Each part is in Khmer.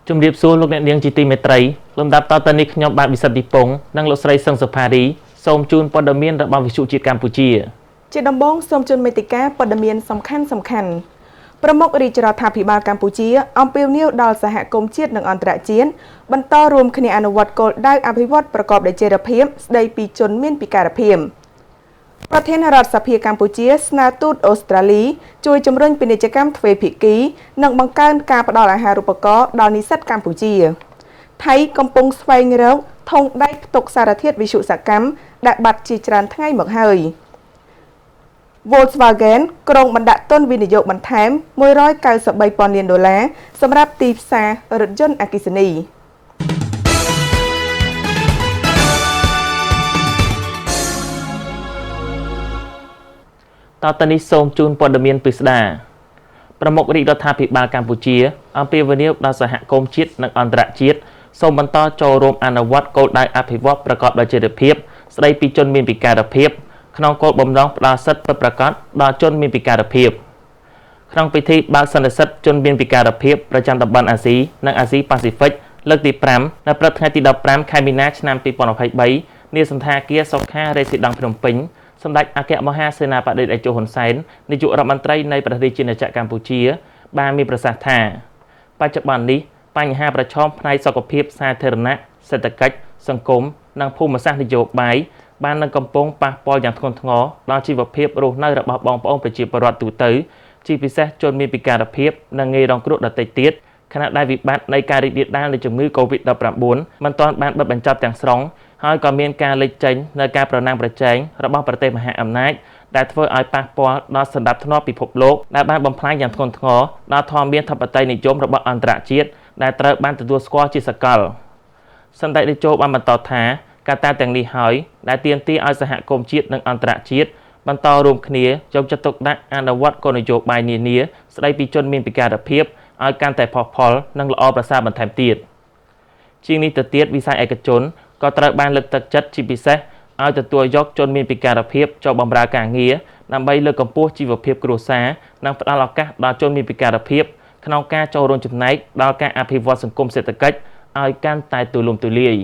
ជំរាបសួរលោកអ្នកនាងជាទីមេត្រីលំដាប់តទៅនេះខ្ញុំបាទវិសិទ្ធទីពងនិងលោកស្រីសឹងសុផារីសូមជូនព័ត៌មានរបស់វិទ្យុជាតិកម្ពុជាជាដំបូងសូមជូនមេតិការព័ត៌មានសំខាន់ប្រមុខរាជរដ្ឋាភិបាលកម្ពុជាអំពាវនាវដល់សហគមន៍ជាតិនិងអន្តរជាតិបន្តរួមគ្នាអនុវត្តគោលដៅអភិវឌ្ឍប្រកបដោយចីរភាពស្ដីពីជនមានពិការភាពប្រធានរដ្ឋសភាកម្ពុជាស្នើទូតអូស្ត្រាលីជួយជំរុញពាណិជ្ជកម្មទ្វេភាគីនិងបង្កើនការផ្តល់អាហារូបករណ៍ដល់និស្សិតកម្ពុជាថៃកំពុងស្វែងរកធុងដែកផ្ទុកសារធាតុវិទ្យុសកម្មដែលបាត់ជាច្រើនថ្ងៃមកហើយ Volkswagen ក្រុងបណ្ដាក់ទុនវិនិយោគបន្ថែម$193,000 លានសម្រាប់ទីផ្សាររថយន្តអគ្គិសនីតទៅនេះសូមជូនព័ត៌មានពិស្ដាប្រមុខរាជរដ្ឋាភិបាលកម្ពុជាអំពាវនាវដល់សហគមន៍ជាតិនិងអន្តរជាតិសូមបន្តចូលរួមអនុវត្តគោលដៅអភិវឌ្ឍប្រកបដោយចីរភាពស្ដីពីជនមានពិការភាពក្នុងគោលបំណងផ្ដល់សិទ្ធិពិតប្រាកដដល់ជនមានពិការភាពក្នុងពិធីបើកសន្និសីទជនមានពិការភាពប្រចាំតំបន់អាស៊ីនិងអាស៊ីប៉ាស៊ីហ្វិកលើកទី5នៅព្រឹកថ្ងៃទី15ខែមីនាឆ្នាំ2023នាសន្តាគារសុខារេស៊ីដង់ភ្នំពេញសម្ដេចអគ្គមហាសេនាបតីតេជោហ៊ុនសែននាយករដ្ឋមន្ត្រីនៃប្រទេសជាណាចក្រកម្ពុជាបានមានប្រសាសន៍ថាបច្ចុប្បន្ននេះបញ្ហាប្រឈមផ្នែកសុខភាពសាធារណៈសេដ្ឋកិច្ចសង្គមនិងភូមិសាស្ត្រនយោបាយបាននឹងកំពុងប៉ះពាល់យ៉ាងធ្ងន់ធ្ងរដល់ជីវភាពរស់នៅរបស់បងប្អូនប្រជាពលរដ្ឋទូទៅជាពិសេសជនមានពិការភាពនិងងាយរងគ្រោះដទៃទៀតខណៈដែលវិបត្តិនៃការរីករាលដាលនៃជំងឺ Covid-19 មិនទាន់បានបិទបញ្ចប់ទាំងស្រុងហើយក៏មានការលេចចេញនៅការប្រណាំងប្រជែងរបស់ប្រទេសមហាអំណាចដែលធ្វើឲ្យប៉ះពាល់ដល់សន្តិភាពពិភពលោកដែលបានបំផ្លាញយ៉ាងធ្ងន់ធ្ងរដល់ធម្មមានធិបតេយ្យនិយមរបស់អន្តរជាតិដែលត្រូវបានទទួលស្គាល់ជាសកលសម្ដេចតេជោបានបន្តថាកត្តាទាំងនេះហើយដែលទាមទារឲ្យសហគមន៍ជាតិនិងអន្តរជាតិបន្តរួមគ្នាយកចិត្តទុកដាក់អនុវត្តគោលនយោបាយនានាស្ដីពីជនមានពិការភាពឲ្យកាន់តែផុសផុលនិងល្អប្រសើរបន្ថែមទៀតជាងនេះទៅទៀតវិស័យឯកជនក៏ត្រូវបានលើកទឹកចិត្តជាពិសេសឲ្យទទួលយកជនមានពិការភាពចូលបម្រើការងារដើម្បីលើកកម្ពស់ជីវភាពគ្រួសារនិងផ្តល់ឱកាសដល់ជនមានពិការភាពក្នុងការចូលរួមចំណែកដល់ការអភិវឌ្ឍសង្គមសេដ្ឋកិច្ចឲ្យកាន់តែទូលំទូលាយ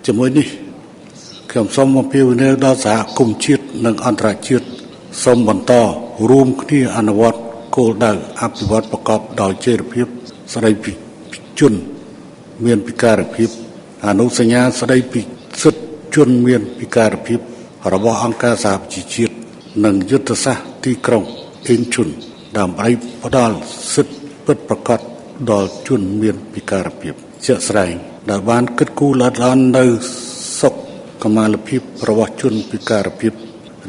ជាមួយនេះខ្ញុំសូមអំពាវនាវដល់សហគមន៍ជាតិនិងអន្តរជាតិសូមបន្តរួមគ្នាអនុវត្តគោលដៅអភិវឌ្ឍប្រកបដោយចីរភាពស្ដីពីជនមានពិការភាពអនុសញ្ញាស្ដីពីសិទ្ធិជនមានពិការភាពរបស់អង្គការសហប្រជាជាតិនិងយុទ្ធសាស្ត្រទីក្រុងអ៊ីនជុនដើម្បីផ្ដល់សិទ្ធិពិតប្រាកដដល់ជនមានពិការភាពជាក់ស្ដែងដែលបានគិតគូរល្អិតល្អន់នៅសុខុមាលភាពរបស់ជនពិការភាព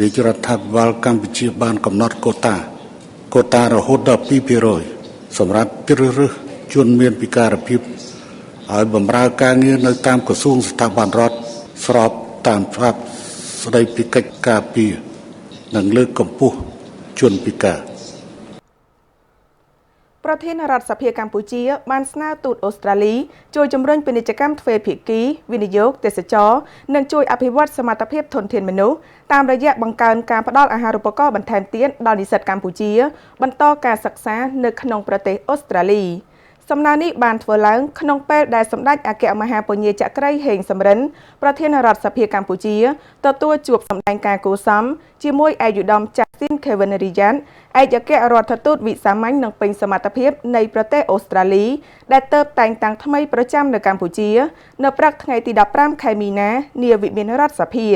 រាជរដ្ឋាភិបាលកម្ពុជាបានកំណត់កូតារហូតដល់ 2% សម្រាប់ជ្រើសរើសជនមានពិការភាពឲ្យបម្រើការងារនៅតាមក្រសួងស្ថាប័នរដ្ឋស្របតាមច្បាប់ស្តីពីកិច្ចការពារនិងលើកកម្ពស់ជនពិការប្រធានរដ្ឋសភាកម្ពុជាបានស្នើទូតអូស្ត្រាលីជួយជំរុញពាណិជ្ជកម្មទ្វេភាគីវិនិយោគទេសចរនិងជួយអភិវឌ្ឍសមត្ថភាពធនធានមនុស្សតាមរយៈបង្កើនការផ្តល់អាហារូបករណ៍បន្ថែមទៀតដល់និស្សិតកម្ពុជាបន្តការសិក្សានៅក្នុងប្រទេសអូស្ត្រាលីសំណើនេះបានធ្វើឡើងក្នុងពេលដែលសម្ដេចអគ្គមហាពញាចក្រីហេងសំរិនប្រធានរដ្ឋសភាកម្ពុជាទទួលជួបសម្ដែងការគូសំជាមួយឯកឧត្តម Justin Kevin Ryan ឯកអគ្គរដ្ឋទូតវិសាមញ្ញនិងពេញសមត្ថភាពនៃប្រទេសអូស្ត្រាលីដែលទើបតែងតាំងថ្មីប្រចាំនៅកម្ពុជានៅព្រឹកថ្ងៃទី15ខែមីនានាវិមានរដ្ឋសភា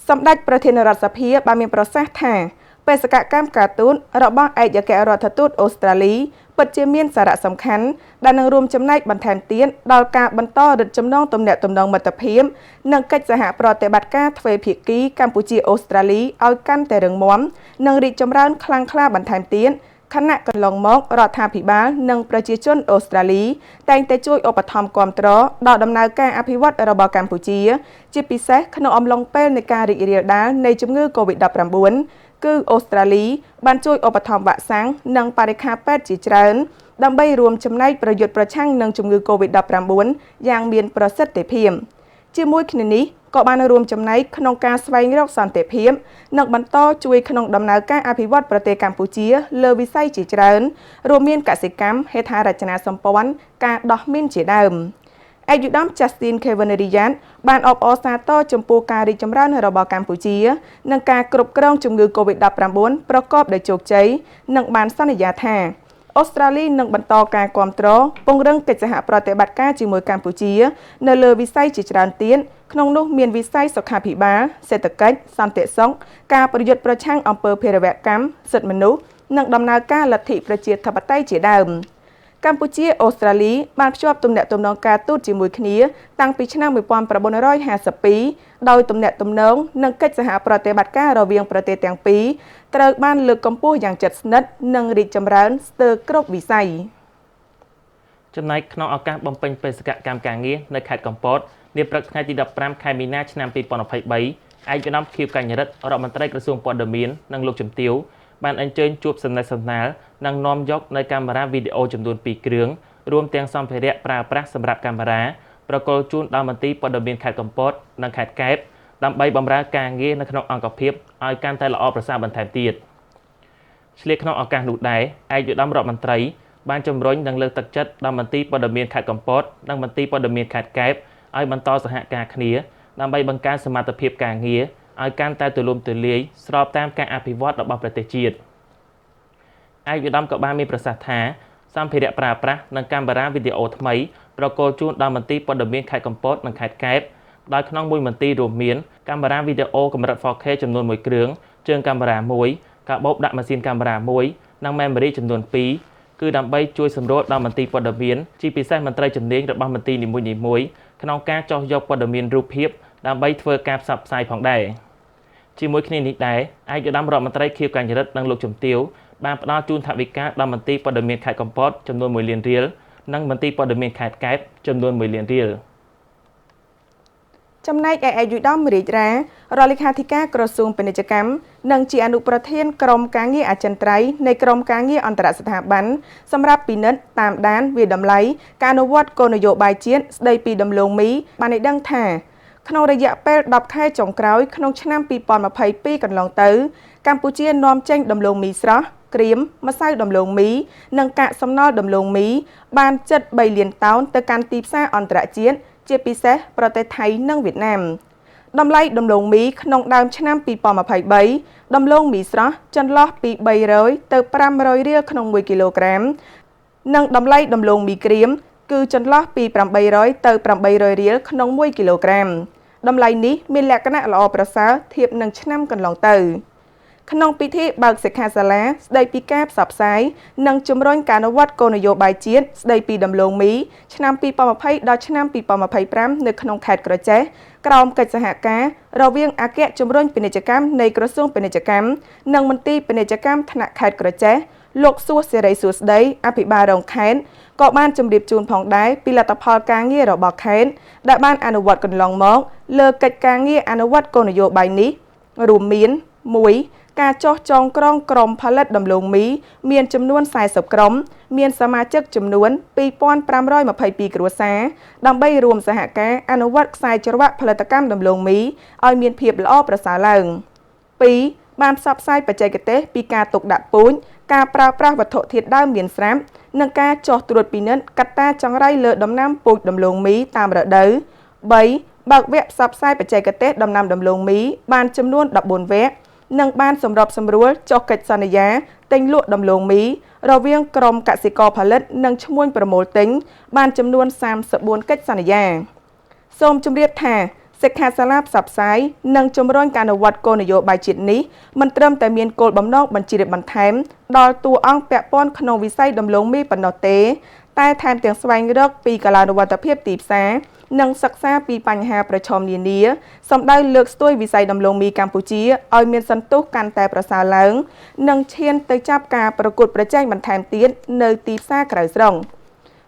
សម្ដេចប្រធានរដ្ឋសភាបានមានប្រសាសន៍ថាបេសកកម្មការទូតរបស់ឯកអគ្គរដ្ឋទូតអូស្ត្រាលីពិតជាមានសារៈសំខាន់ដែលនឹងរួមចំណែកបន្ថែមទៀតដល់ការបន្តរឹតចំណងទំនាក់ទំនងមិត្តភាពនិងកិច្ចសហប្រតិបត្តិការទ្វេភាគីកម្ពុជាអូស្ត្រាលីឲ្យកាន់តែរឹងមាំនិងរីកចម្រើនខ្លាំងក្លាបន្ថែមទៀតខណៈកន្លងមករដ្ឋាភិបាលនិងប្រជាជនអូស្ត្រាលីតែងតែជួយឧបត្ថម្ភគាំទ្រដល់ដំណើរការអភិវឌ្ឍរបស់កម្ពុជាជាពិសេសក្នុងអំឡុងពេលនៃការរីករាលដាលនៃជំងឺ Covid-19 គឺអូស្ត្រាលីបានជួយឧបត្ថម្ភវ៉ាក់សាំងនិងបរិក្ខារពេទ្យជាច្រើនដើម្បីរួមចំណែកប្រយុទ្ធប្រឆាំងនឹងជំងឺ Covid-19 យ៉ាងមានប្រសិទ្ធភាព ជាមួយគ្នានេះក៏បានរួមចំណែកក្នុងការស្វែងរកសន្តិភាពនិងបន្តជួយក្នុងដំណើរការអភិវឌ្ឍប្រទេសកម្ពុជាលើវិស័យជាច្រើនរួមមានកសិកម្មហេដ្ឋារចនាសម្ព័ន្ធការដោះមីនជាដើមឯកឧត្តម Justin Kevenerian បានអបអរសាទរចំពោះការរីកចម្រើនរបស់កម្ពុជានិងការគ្រប់គ្រងជំងឺ COVID-19 ប្រកបដោយជោគជ័យនិងបានសន្យាថាអូស្ត្រាលីនឹងបន្តការគាំទ្រពង្រឹងកិច្ចសហប្រតិបត្តិការជាមួយកម្ពុជានៅលើវិស័យជាច្រើនទៀតក្នុងនោះមានវិស័យសុខាភិបាលសេដ្ឋកិច្ចសន្តិសុខការប្រយុទ្ធប្រឆាំងអំពើភេរវកម្មសិទ្ធិមនុស្សនិងដំណើរការលទ្ធិប្រជាធិបតេយ្យជាដើមកម្ពុជាអូស្ត្រាលីបានភ្ជាប់ទំនាក់ទំនងការទូតជាមួយគ្នាតាំងពីឆ្នាំ1952ដោយទំនាក់ទំនងនិងកិច្ចសហប្រតិបត្តិការរវាងប្រទេសទាំងពីរត្រូវបានលើកកម្ពស់យ៉ាងជិតស្និទ្ធនិងរីកចម្រើនស្ទើរគ្រប់វិស័យចំណែកក្នុងឱកាសបំពេញបេសកកម្មការងារនៅខេត្តកំពតនាព្រឹកថ្ងៃទី15ខែមីនាឆ្នាំ2023ឯកឧត្តម ខៀវ កញ្ញរិទ្ធរដ្ឋមន្ត្រីក្រសួងព័ត៌មាននិងលោកជំទាវបានអញ្ជើញជួបសំណេះសំណាលនិងនាំយកនៅកាមេរ៉ាវីដេអូចំនួន2គ្រឿងរួមទាំងសម្ភារៈប្រើប្រាស់សម្រាប់កាមេរ៉ាប្រកល់ជូនដល់មន្ទីរព័ត៌មានខេត្តកំពតនិងខេត្តកែបដើម្បីបម្រើការងារនៅក្នុងអង្គភាពឲ្យកាន់តែល្អប្រសើរបន្ថែមទៀតឆ្លៀតក្នុងឱកាសនោះដែរឯកឧត្តមរដ្ឋមន្ត្រីបានជំរុញនិងលើកទឹកចិត្តដល់មន្ទីរព័ត៌មានខេត្តកំពតនិងមន្ទីរព័ត៌មានខេត្តកែបឲ្យបន្តសហការគ្នាដើម្បីបង្កើនសមត្ថភាពការងារឲ្យកាន់តែទូលំទូលាយស្របតាមការអភិវឌ្ឍរបស់ប្រទេសជាតិឯកឧត្តមក៏បានមានប្រសាសន៍ថាសម្ភារៈប្រើប្រាស់និងកាមេរ៉ាវីដេអូថ្មីប្រកល់ជូនដល់មន្ទីរព័ត៌មានខេត្តកំពតនិងខេត្តកែបដោយក្នុងមួយមន្ទីររួមមានកាមេរ៉ាវីដេអូកម្រិត 4K ចំនួន1គ្រឿងជើងកាមេរ៉ា1កាបូបដាក់ម៉ាស៊ីនកាមេរ៉ា1និង memory ចំនួន2គឺដើម្បីជួយសម្រួលដល់មន្ទីរព័ត៌មានជាពិសេសមន្ត្រីជំនាញរបស់មន្ទីរនីមួយៗក្នុងការចោះយកព័ត៌មានរូបភាពដើម្បីធ្វើការផ្សព្វផ្សាយផងដែរជាមួយគ្នានេះដែរឯកឧត្តមរដ្ឋមន្ត្រីខៀវ កញ្ញរិទ្ធនិងលោកជំទាវបានផ្ដល់ជូនថវិកាដល់មន្ទីរព័ត៌មានខេត្តកំពតចំនួន1លានរៀលនិងមន្ទីរព័ត៌មានខេត្តកែបចំនួន1លានរៀលចំណែកឯឯកឧត្តមរាជរារដ្ឋលេខាធិការក្រសួងពាណិជ្ជកម្មនិងជាអនុប្រធានក្រុមការងារអចិន្ត្រៃយ៍នៃក្រុមការងារអន្តរស្ថាប័នសម្រាប់ពិនិត្យតាមដានវាតម្លៃការអនុវត្តគោលនយោបាយជាតិស្ដីពីដំឡូងមីបានឲ្យដឹងថាក្នុងរយៈពេល10ខែចុងក្រោយក្នុងឆ្នាំ2022កន្លងទៅកម្ពុជានាំចេញដំឡូងមីស្រស់ក្រៀមម្សៅដំឡូងមីនិងកាកសំណល់ដំឡូងមីបានជិត3លានតោនទៅកាន់ទីផ្សារអន្តរជាតិជាពិសេសប្រទេសថៃនិងវៀតណាមតម្លៃដំឡូងមីក្នុងដើមឆ្នាំ2023ដំឡូងមីស្រស់ចន្លោះពី300ទៅ500រៀលក្នុង1គីឡូក្រាមនិងតម្លៃដំឡូងមីក្រៀមគឺចន្លោះពី800ទៅ800រៀលក្នុង1គីឡូក្រាមតម្លៃនេះមានលក្ខណៈល្អប្រសើរធៀបនឹងឆ្នាំកន្លងទៅក្នុងពិធីបើកសិក្ខាសាលាស្ដីពីការផ្សព្វផ្សាយនិងជំរុញការអនុវត្តគោលនយោបាយជាតិស្ដីពីដំឡូងមីឆ្នាំ2020ដល់ឆ្នាំ2025នៅក្នុងខេត្តក្រចេះក្រោមកិច្ចសហការរវាងអគ្គជំរុញពាណិជ្ជកម្មនៃក្រសួងពាណិជ្ជកម្មនិងមន្ទីរពាណិជ្ជកម្មថ្នាក់ខេត្តក្រចេះលោកសួស្សេរីសួស្ដីអភិបាលរងខេត្តក៏បានជម្រាបជូនផងដែរពីលទ្ធផលការងាររបស់ខេត្តដែលបានអនុវត្តកន្លងមកលើកិច្ចការងារអនុវត្តគោលនយោបាយនេះរួមមាន1ការចោះចងក្រងក្រុមផលិតដំឡូងមីមានចំនួន40ក្រុមមានសមាជិកចំនួន2522គ្រួសារដើម្បីរួមសហការអនុវត្តខ្សែច្រវាក់ផលិតកម្មដំឡូងមីឲ្យមានភាពល្អប្រសើរឡើង2បានផ្សព្វផ្សាយបច្ចេកទេសពីការទុកដាក់ពូជការប្រើប្រាស់វត្ថុធាតុដើមមានស្រាប់និងការចោះត្រួតពិនិត្យកត្តាចង្រៃលើដំណាំពូជដំឡូងមីតាមរដូវ3បើកវគ្គផ្សព្វផ្សាយបច្ចេកទេសដំណាំដំឡូងមីបានចំនួន14វគ្គនិងបានសម្របសម្រួលចុះកិច្ចសន្យាទិញលក់ដំឡូងមីរវាងក្រុមកសិករផលិតនិងឈ្មួញប្រមូលទិញបានចំនួន34កិច្ចសន្យាសូមជម្រាបថាសិក្ខាសាលាផ្សព្វផ្សាយនិងជំរុញការអនុវត្តគោលនយោបាយជាតិនេះមិនត្រឹមតែមានគោលបំណងបញ្ជាបន្ថែមដល់តួអង្គពាក់ព័ន្ធក្នុងវិស័យដំឡូងមីប៉ុណ្ណោះទេតែថែមទាំងស្វែងរកពីកាលានុវត្តភាពទីផ្សារនិងសិក្សាពីបញ្ហាប្រឈមនានាសម្ដៅលើកស្ទួយវិស័យដំឡូងមីកម្ពុជាឲ្យមានសន្ទុះកាន់តែប្រសើរឡើងនិងឈានទៅចាប់ការប្រកួតប្រជែងបន្ថែមទៀតនៅទីផ្សារក្រៅស្រុក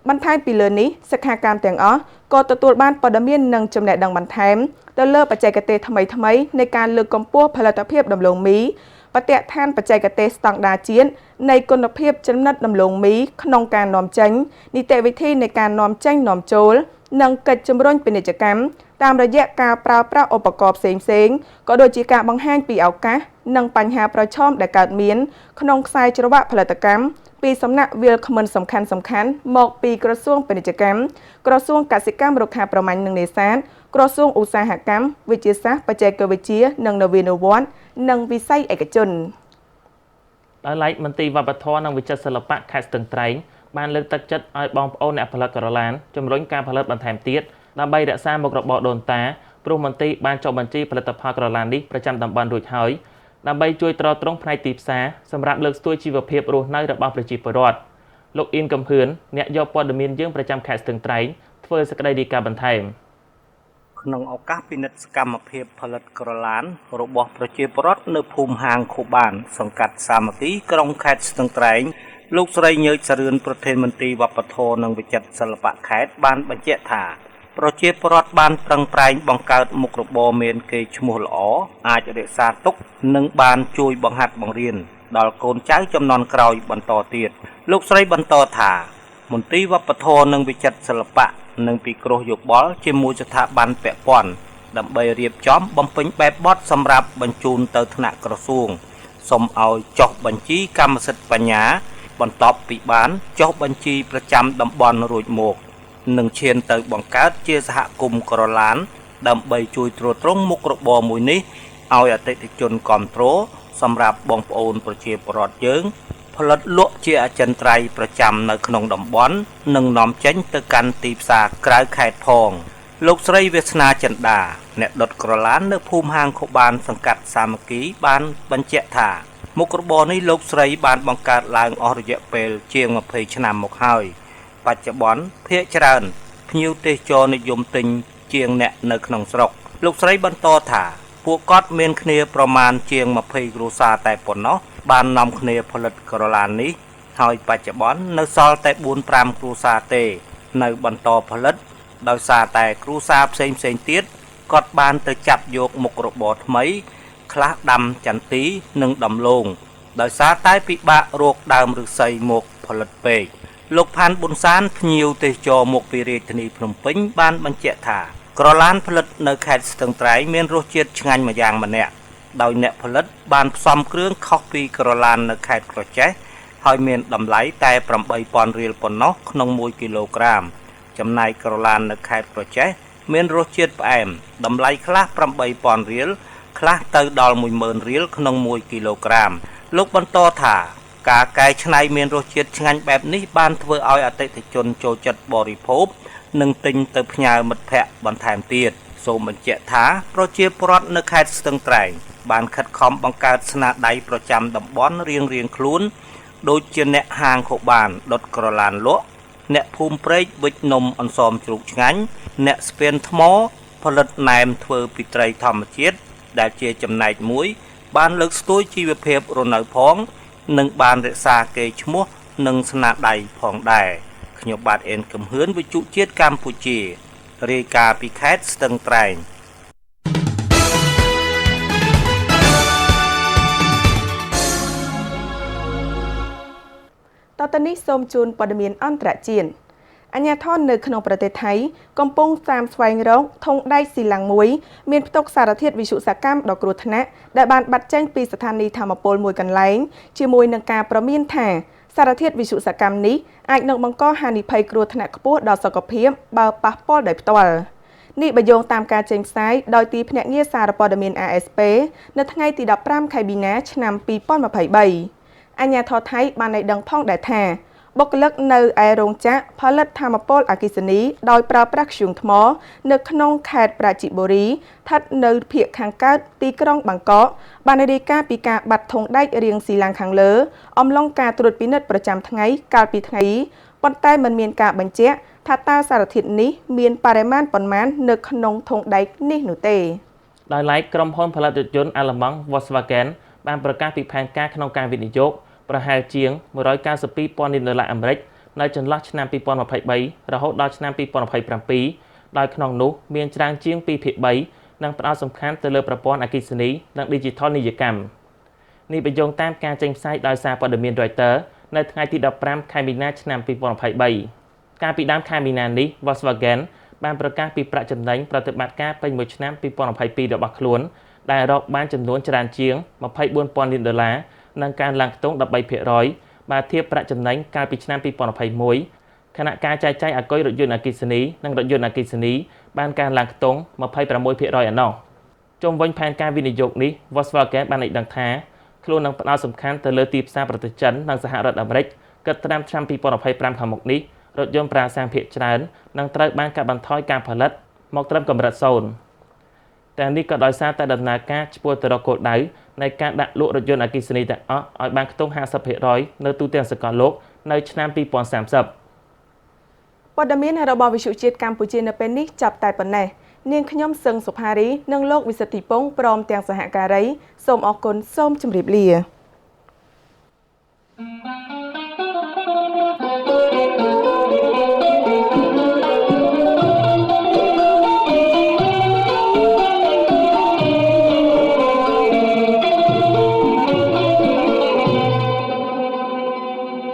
បន្ថែមពីលើនេះសិក្ខាកាមទាំងអស់ក៏ទទួលបានព័ត៌មាននិងចំណេះដឹងបន្ថែមទៅលើបច្ចេកទេសថ្មីៗនៃការលើកកម្ពស់ផលិតភាពដំឡូងមីបទដ្ឋានបច្ចេកទេសស្តង់ដារជាតិនៃគុណភាពចំណិតដំឡូងមីក្នុងការនាំចេញនីតិវិធីនៃការនាំចេញនាំចូលនិងកិច្ចជំរុញពាណិជ្ជកម្ម តាមរយៈការប្រើប្រាស់ឧបករណ៍ផ្សេងៗក៏ដូចជាការបង្ហាញពីឱកាសនិងបញ្ហាប្រឈមដែលកើតមានក្នុងខ្សែច្រវាក់ផលិតកម្មពីសំណាក់វាលគ្មិនសំខាន់ៗមកពីក្រសួងពាណិជ្ជកម្មក្រសួងកសិកម្មរុក្ខាប្រមាញ់និងនេសាទក្រសួងឧស្សាហកម្មវិទ្យាសាស្ត្របច្ចេកវិទ្យានិងនវានុវត្តន៍និងវិស័យឯកជនដោយឡែកមន្ត្រីវប្បធម៌និងវិចិត្រសិល្បៈខេត្តស្ទឹងត្រែងបានលើកទឹកចិត្តឲ្យបងប្អូនអ្នកផលិតក្រឡានជំរុញការផលិតបន្ថែមទៀតដើម្បីរក្សាមុខរបរដូនតាព្រោះមន្ត្រីបានចុះបញ្ជីផលិតផលក្រឡាននេះប្រចាំតំបន់រួចហើយដើម្បីជួយទ្រទ្រង់ផ្នែកទីផ្សារសម្រាប់លើកស្ទួយជីវភាពរស់នៅរបស់ប្រជាពលរដ្ឋលោកអ៊ីនកំហឿនអ្នកយកព័ត៌មានយើងប្រចាំខេត្តស្ទឹងត្រែងធ្វើសេចក្តីរាយការណ៍បន្ថែមក្នុងឱកាសពិនិត្យសកម្មភាពផលិតក្រឡានរបស់ប្រជាពលរដ្ឋនៅភូមិហាងខូបានសង្កាត់សាមគ្គីក្រុងខេត្តស្ទឹងត្រែងលោកស្រីញើចសរឿនប្រធានមន្ត្រីវប្បធម៌និងវិចិត្រសិល្បៈខេត្តបានបញ្ជាក់ថាប្រជាពលរដ្ឋបានប្រឹងប្រែងបង្កើតមុខរបរមានកេរ្តិ៍ឈ្មោះល្អអាចរក្សាទុកនិងបានជួយបង្ហាត់បង្រៀនដល់កូនចៅជំនាន់ក្រោយបន្តទៀតលោកស្រីបន្តថាមន្ត្រីវប្បធម៌និងវិចិត្រសិល្បៈនិងពិគ្រោះយោបល់ជាមួយស្ថាប័នពាក់ព័ន្ធដើម្បីរៀបចំបំពេញបែបបទសម្រាប់បញ្ជូនទៅថ្នាក់ក្រសួងសូមឲ្យចុះបញ្ជីកម្មសិទ្ធិបញ្ញាបន្ទាប់ពីបានចុះបញ្ជីប្រចាំតំបន់រួចមកនឹងឈានទៅបង្កើតជាសហគមន៍ក្រឡានដើម្បីជួយទ្រទ្រង់មុខរបរមួយនេះឲ្យអតិថិជនគ្រប់គ្រងសម្រាប់បងប្អូនប្រជាពលរដ្ឋយើងផលិតលក់ជាអចិន្ត្រៃយ៍ប្រចាំនៅក្នុងតំបន់និងនាំចេញទៅកាន់ទីផ្សារក្រៅខេត្តផងលោកស្រីវាសនាចិន្តាអ្នកដុតក្រឡាននៅភូមិហាងខូបានសង្កាត់សាមគ្គីបានបញ្ជាក់ថាមុខរបរនេះលោកស្រីបានបង្កើតឡើងអស់រយៈពេលជាង20ឆ្នាំមកហើយបច្ចុប្បន្នភាគច្រើនភ្ញៀវទេសចរនិយមទិញជាងអ្នកនៅក្នុងស្រុកលោកស្រីបន្តថាពួកគាត់មានគ្នាប្រមាណជាង20គ្រួសារតែប៉ុណ្ណោះបាននាំគ្នាផលិតក្រឡាននេះហើយបច្ចុប្បន្ននៅសល់តែ 4-5 គ្រួសារទេនៅបន្តផលិតដោយសារតែគ្រួសារផ្សេងទៀតគាត់បានទៅចាប់យកមុខរបរថ្មីខ្លះដាំចន្ទីនិងដំឡូងដោយសារតែពិបាករកដើមឫស្សីមកផលិតពេកលោកផាន់ប៊ុនសានភ្ញៀវទេសចរមកពីរាជធានីភ្នំពេញបានបញ្ជាក់ថាក្រឡានផលិតនៅខេត្តស្ទឹងត្រែងមានរសជាតិឆ្ងាញ់ម្យ៉ាងម្នាក់ដោយអ្នកផលិតបានផ្សំគ្រឿងខុសពីក្រឡាននៅខេត្តក្រចេះហើយមានតម្លៃតែ 8,000 រៀលប៉ុណ្ណោះក្នុង1គីឡូក្រាមចំណែកក្រឡាននៅខេត្តក្រចេះមានរសជាតិផ្អែមតម្លៃខ្លះ 8,000 រៀលខ្លះទៅដល់ 10,000 រៀលក្នុង1គីឡូក្រាមលោកបន្តថាការកែច្នៃមានរសជាតិឆ្ងាញ់បែបនេះបានធ្វើឲ្យអតិថិជនចូលចិត្តបរិភោគនិងទិញទៅផ្ញើមិត្តភ័ក្តិបន្ថែមទៀតសូមបញ្ជាក់ថាប្រជាពលរដ្ឋនៅខេត្តស្ទឹងត្រែងបានខិតខំបង្កើតស្នាដៃប្រចាំតំបន់រៀងៗខ្លួនដូចជាអ្នកហាងខូបានដុតក្រឡានលក់អ្នកភូមិព្រែកវិចនំអន្សមជ្រូកឆ្ងាញ់អ្នកស្ពានថ្មផលិតណែមធ្វើពីត្រីធម្មជាតិដែលជាចំណែកមួយបានលើកស្ទួយជីវភាពរស់នៅផងនិងបានរក្សាកេរ្តិ៍ឈ្មោះនិងស្នាដៃផងដែរខ្ញុំបាទអេនកំហឿនវិទ្យុជាតិកម្ពុជារាយការណ៍ពីខេត្តស្ទឹងត្រែងតទៅនេះសូមជូនព័ត៌មានអន្តរជាតិអាជ្ញាធរនៅក្នុងប្រទេសថៃកំពុងតាមស្វែងរកធុងដែកស៊ីឡាំងមួយមានផ្ទុកសារធាតុវិទ្យុសកម្មដ៏គ្រោះថ្នាក់ដែលបានបាត់ចេញពីស្ថានីយ៍ថាមពលមួយកន្លែងជាមួយនឹងការប្រមានថាសារធាតុវិទ្យុសកម្មនេះអាចនឹងបង្កហានិភ័យគ្រោះថ្នាក់ខ្ពស់ដល់សុខភាពបើប៉ះពាល់ដោយផ្ទាល់នេះបញ្យងតាមការចេញផ្សាយដោយទីភ្នាក់ងារសារព័ត៌មាន AFP នៅថ្ងៃទី15 ខែមីនា ឆ្នាំ2023អាជ្ញាធរថៃបានឲ្យដឹងផងដែរថាបុគ្គលិកនៅឯរោងចក្រផលិតថាមពលអគ្គិសនីដោយប្រើប្រាស់ធ្យូងថ្មនៅក្នុងខេត្តប្រាជីបុរីស្ថិតនៅភាគខាងកើតទីក្រុងបាងកកបានរាយការណ៍ពីការបាត់ធុងដែករាងស៊ីឡាំងខាងលើអំឡុងការត្រួតពិនិត្យប្រចាំថ្ងៃកាលពីថ្ងៃប៉ុន្តែមិនមានការបញ្ជាក់ថាតើសារធាតុនេះមានបរិមាណប៉ុន្មាននៅក្នុងធុងដែកនេះនោះទេដោយឡែកក្រុមហ៊ុនផលិតយន្តអាល្លឺម៉ង់ Volkswagen បានប្រកាសពីផែនការក្នុងការវិនិយោគប្រហែលជាង $192,000 លានអាមេរិកនៅចន្លោះឆ្នាំ2023រហូតដល់ឆ្នាំ2027ដោយក្នុងនោះមានច្រើនជាង 2/3 និងផ្ដោតសំខាន់ទៅលើប្រព័ន្ធអគ្គិសនីនិង Digital នីយកម្មនេះបញ្យងតាមការចេញផ្សាយដោយសារព័ត៌មាន Reuters នៅថ្ងៃទី15 ខែមីនាឆ្នាំ2023កាលពីដើមខែមីនានេះ Volkswagen បានប្រកាសពីប្រាក់ចំណេញប្រតិបត្តិការពេញមួយឆ្នាំ2022របស់ខ្លួនដែលរកបានចំនួនច្រើនជាង $24,000 លាននិងកើនឡើងខ្ទង់ 13% បើធៀបប្រាក់ចំណេញកាលពីឆ្នាំ2021 ខណៈការចែកចាយអាគុយរថយន្តអគ្គិសនីនិងរថយន្តអគ្គិសនីបានកើនឡើងខ្ទង់ 26% ឯណោះជុំវិញផែនការវិនិយោគនេះ Volkswagen បានឲ្យដឹងថាខ្លួននឹងផ្ដោតសំខាន់ទៅលើទីផ្សារប្រទេសចិននិងសហរដ្ឋអាមេរិកគិតត្រឹមឆ្នាំ2025ខាងមុខនេះរថយន្តប្រើសាំងភាគច្រើននឹងត្រូវបានកាត់បន្ថយការផលិតមកត្រឹមកម្រិត0តែនេះក៏ដោយសារតែដំណើរការឆ្ពោះទៅរកគោលដៅនៃការដាក់លក់រថយន្តអគ្គិសនីទាំងអស់ឲ្យបានខ្ទង់ 50% នៅទូទាំងសកលលោកនៅឆ្នាំ2030 ព័ត៌មានរបស់វិទ្យុជាតិកម្ពុជានៅពេលនេះចាប់តែប៉ុណ្ណេះនាងខ្ញុំសឹងសុផារីនិងលោកវិសិទ្ធិពងព្រមទាំងសហការីសូមអរគុណសូមជម្រាបលា